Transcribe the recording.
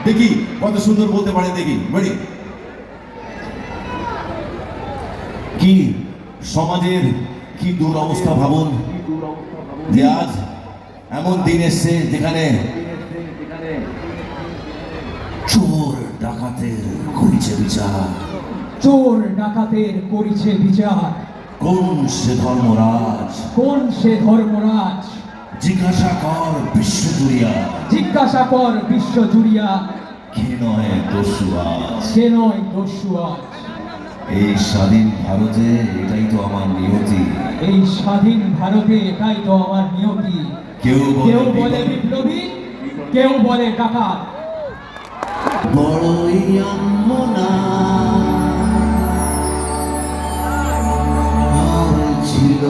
দেখি কত সুন্দর বলতে পারে, দেখি রেডি। কি সমাজের কি দুরবস্থা ভাবুন, যে আজ এমন দিন এসছে যেখানে চোর ডাকাতের করিছে বিচার। চোর ডাকাতের করিছে বিচার। কোন সে ধর্মরাজ, কোন সে ধর্মরাজ, জিজ্ঞাসা কর বিশ্ব জুড়িয়া। জিজ্ঞাসা কর বিশ্ব জুড়িয়া। কে নয় দস্যু আজ, সে নয় দস্যু আজ। এই স্বাধীন ভারতে এটাই তো আমার নিয়তি। এই স্বাধীন ভারতে এটাই তো আমার নিয়তি। কেউ কেউ বলে বিপ্লবী, কেউ বলে ডাকাত। বড়ই আম্মনা আর ছিল